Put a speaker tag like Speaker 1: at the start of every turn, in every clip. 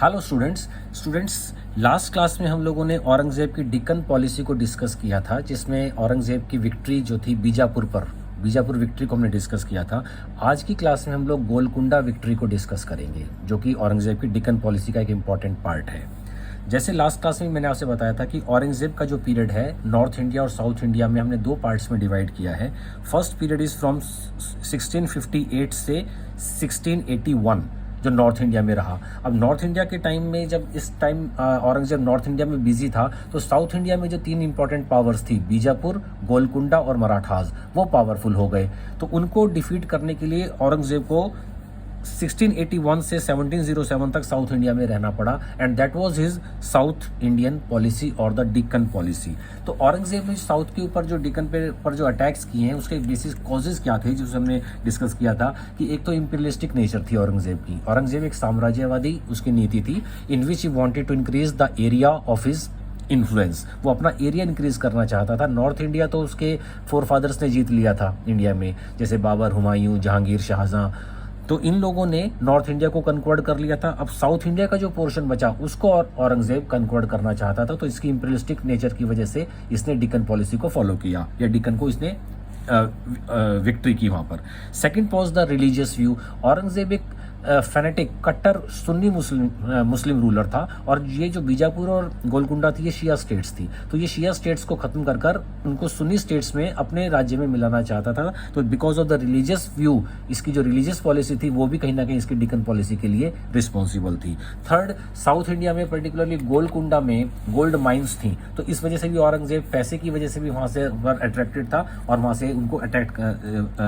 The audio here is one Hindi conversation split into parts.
Speaker 1: हेलो स्टूडेंट्स लास्ट क्लास में हम लोगों ने औरंगज़ेब की डेक्कन पॉलिसी को डिस्कस किया था, जिसमें औरंगज़ेब की विक्ट्री जो थी बीजापुर विक्ट्री को हमने डिस्कस किया था। आज की क्लास में हम लोग गोलकुंडा विक्ट्री को डिस्कस करेंगे, जो कि औरंगज़ेब की डेक्कन पॉलिसी का एक इम्पॉर्टेंट पार्ट है। जैसे लास्ट क्लास में मैंने आपसे बताया था कि औरंगज़ेब का जो पीरियड है नॉर्थ इंडिया और साउथ इंडिया में हमने दो पार्ट्स में डिवाइड किया है। फर्स्ट पीरियड इज़ फ्रॉम 1658 से 1681 जो नॉर्थ इंडिया में रहा। अब नॉर्थ इंडिया के टाइम में, जब इस टाइम औरंगज़ेब नॉर्थ इंडिया में बिजी था, तो साउथ इंडिया में जो तीन इंपॉर्टेंट पावर्स थी, बीजापुर, गोलकुंडा और मराठास, वो पावरफुल हो गए। तो उनको डिफीट करने के लिए औरंगज़ेब को 1681 से 1707 तक साउथ इंडिया में रहना पड़ा, and that was his south Indian policy और द डेक्कन पॉलिसी। तो औरंगज़ेब ने साउथ के ऊपर जो डेक्कन पर जो अटैक्स किए हैं, उसके बेसिस कॉजेज क्या थे, जिसे हमने डिस्कस किया था कि एक तो इंपीरियलिस्टिक नेचर थी औरंगज़ेब की। औरंगज़ेब एक साम्राज्यवादी उसकी नीति थी, in which he wanted to increase the area of his influence. वो अपना एरिया इंक्रीज करना चाहता था। नॉर्थ इंडिया तो उसके फोर फादर्स ने जीत लिया था इंडिया में, जैसे बाबर, हुमायूं, जहांगीर, शाहजहां। तो इन लोगों ने नॉर्थ इंडिया को कन्वर्ट कर लिया था। अब साउथ इंडिया का जो पोर्शन बचा उसको औरंगज़ेब कन्वर्ट करना चाहता था। तो इसकी इंपीरियलिस्टिक नेचर की वजह से इसने डेक्कन पॉलिसी को फॉलो किया, या डेक्कन को इसने विक्ट्री की वहां पर। Second pause the religious view. Aurangzeb एक फैनेटिक कट्टर सुन्नी मुस्लिम रूलर था, और ये जो बीजापुर और गोलकुंडा थी ये शिया स्टेट्स थी। तो ये शिया स्टेट्स को खत्म कर कर उनको सुन्नी स्टेट्स में अपने राज्य में मिलाना चाहता था। तो because of the religious view, इसकी जो रिलीजियस पॉलिसी थी वो भी कहीं ना कहीं इसकी डेक्कन पॉलिसी के लिए रिस्पॉन्सिबल थी। थर्ड, साउथ इंडिया में पर्टिकुलरली गोलकुंडा में गोल्ड माइंस थी, तो इस वजह से भी औरंगज़ेब पैसे की वजह से भी वहां से अट्रैक्टेड था और वहां से उनको अटैक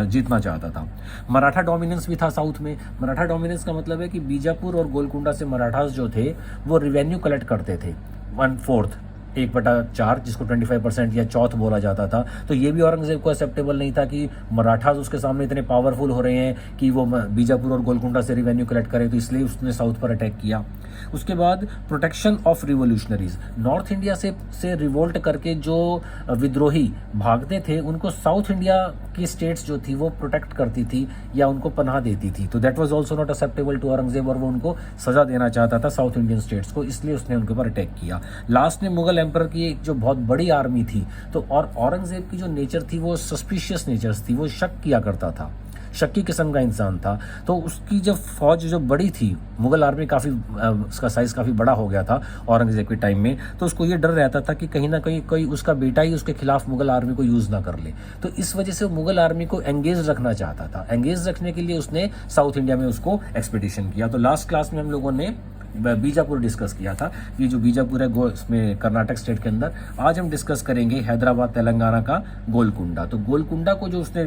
Speaker 1: जीतना चाहता था। मराठा डोमिनेंस भी था साउथ में। मराठा डोमिनेंस का मतलब है कि बीजापुर और गोलकुंडा से मराठास जो थे वो रिवेन्यू कलेक्ट करते थे 1/4, 1/4, जिसको 25% या चौथ बोला जाता था। तो ये भी औरंगज़ेब को एक्सेप्टेबल नहीं था कि मराठास उसके सामने इतने पावरफुल हो रहे हैं कि वो बीजापुर और गोलकुंडा से रिवेन्यू कलेक्ट करे, तो इसलिए उसने साउथ पर अटैक किया। उसके बाद protection of revolutionaries. North India से रिवोल्ट करके जो विद्रोही भागते थे उनको साउथ इंडिया की स्टेट्स जो थी वो प्रोटेक्ट करती थी या उनको पनाह देती थी। तो that was also not acceptable to Aurangzeb, और वो उनको सजा देना चाहता था साउथ इंडियन स्टेट्स को, इसलिए उसने उनके ऊपर अटैक किया। लास्ट में मुगल एम्पर की एक जो बहुत बड़ी आर्मी थी, तो और औरंगज़ेब की जो नेचर थी वो सस्पिशियस नेचर थी, वो शक किया करता था, शक्की किस्म का इंसान था। तो उसकी जब फौज जो बड़ी थी, मुगल आर्मी काफ़ी उसका साइज़ काफ़ी बड़ा हो गया था औरंगज़ेब के टाइम में, तो उसको ये डर रहता था कि कहीं ना कहीं कोई उसका बेटा ही उसके खिलाफ मुगल आर्मी को यूज़ ना कर ले। तो इस वजह से वो मुगल आर्मी को एंगेज रखना चाहता था। एंगेज रखने के लिए उसने साउथ इंडिया में उसको एक्सपीडिशन किया। तो लास्ट क्लास में हम लोगों ने बीजापुर डिस्कस किया था, ये जो बीजापुर है इसमें कर्नाटक स्टेट के अंदर। आज हम डिस्कस करेंगे हैदराबाद तेलंगाना का गोलकुंडा। तो गोलकुंडा को जो उसने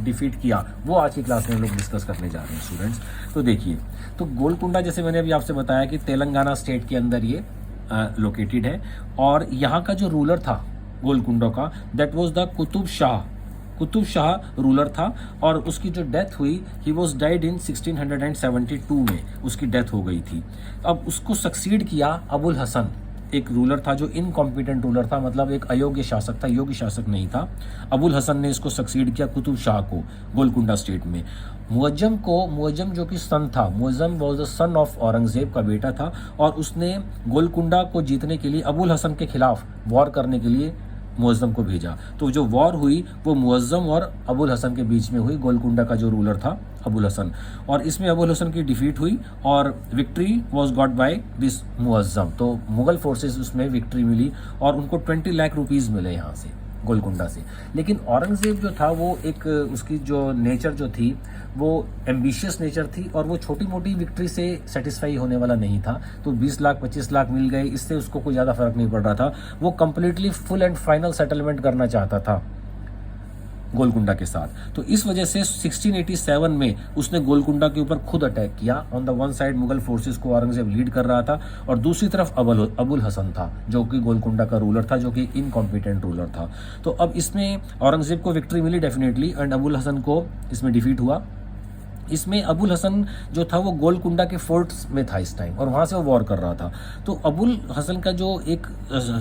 Speaker 1: डिफीट किया वो आज की क्लास में हम लोग डिस्कस करने जा रहे हैं स्टूडेंट्स। तो देखिए, तो गोलकुंडा जैसे मैंने अभी आपसे बताया कि तेलंगाना स्टेट के अंदर ये लोकेटेड है, और यहाँ का जो रूलर था गोलकुंडा का, that was the Qutub Shah ruler था, और उसकी जो डेथ हुई, ही वॉज डाइड इन 1672 में उसकी डेथ हो गई थी। अब उसको सक्सीड किया अबुल हसन, एक रूलर था जो इनकॉम्पिटेंट रूलर था, मतलब एक अयोग्य शासक था, योग्य शासक नहीं था। अबुल हसन ने इसको सक्सीड किया कुतुब शाह को गोलकुंडा स्टेट में। मुअज्जम जो कि सन था, Muazzam was the son of Aurangzeb का बेटा था, और उसने गोलकुंडा को जीतने के लिए अबुल हसन के खिलाफ वॉर करने के लिए मुअज्जम को भेजा। तो जो वॉर हुई वो मुअज्जम और अबुल हसन के बीच में हुई, गोलकुंडा का जो रूलर था अबुल हसन, और इसमें अबुल हसन की डिफीट हुई और victory was got by this Muazzam. तो मुगल फोर्सेस उसमें विक्ट्री मिली और उनको 20 लाख रुपीस मिले यहाँ से गोलकुंडा से। लेकिन औरंगज़ेब जो था वो एक, उसकी जो नेचर जो थी वो एम्बिशियस नेचर थी, और वो छोटी मोटी विक्ट्री से सेटिस्फाई होने वाला नहीं था। तो 20 लाख 25 लाख मिल गए, इससे उसको कोई ज़्यादा फर्क नहीं पड़ रहा था। वो completely full and final settlement करना चाहता था गोलकुंडा के साथ। तो इस वजह से 1687 में उसने गोलकुंडा के ऊपर खुद अटैक किया। On the one side Mughal forces को औरंगज़ेब लीड कर रहा था, और दूसरी तरफ अबुल हसन था जो कि गोलकुंडा का रूलर था, जो कि इनकॉम्पिटेंट रूलर था। तो अब इसमें औरंगज़ेब को विक्ट्री मिली डेफिनेटली, एंड अबुल हसन को इसमें डिफीट हुआ। इसमें अबुल हसन जो था वो गोलकुंडा के फोर्ट्स में था इस टाइम, और वहाँ से वो वॉर कर रहा था। तो अबुल हसन का जो एक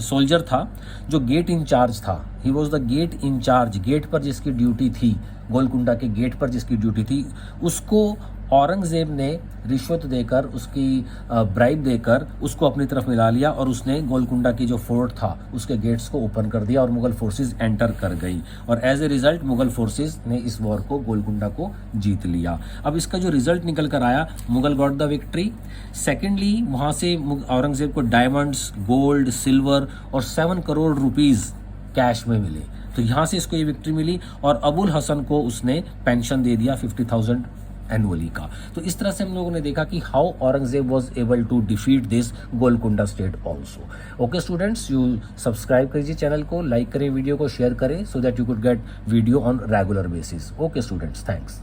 Speaker 1: सोल्जर था जो गेट इंचार्ज था, he was the gate in charge, gate पर जिसकी ड्यूटी थी, गोलकुंडा के गेट पर जिसकी ड्यूटी थी, उसको औरंगजेब ने रिश्वत देकर, उसकी ब्राइब देकर उसको अपनी तरफ मिला लिया और उसने गोलकुंडा की जो फोर्ट था उसके गेट्स को ओपन कर दिया और मुगल फोर्सेस एंटर कर गई और as a result Mughal forces ने इस वॉर को, गोलकुंडा को जीत लिया। अब इसका जो रिजल्ट निकल कर आया, Mughal got the victory. Secondly वहाँ से औरंगजेब को डायमंड्स, गोल्ड, सिल्वर और 7 करोड़ रुपीज़ कैश में मिले। तो यहाँ से इसको ये विक्ट्री मिली और अबुल हसन को उसने पेंशन दे दिया 50,000 एनुअली का। तो इस तरह से हम लोगों ने देखा कि how Aurangzeb was able to defeat this Golconda state also. Okay students, you subscribe करिए चैनल को, लाइक करें, वीडियो को शेयर करें so that you could get video on regular basis. Okay students, thanks.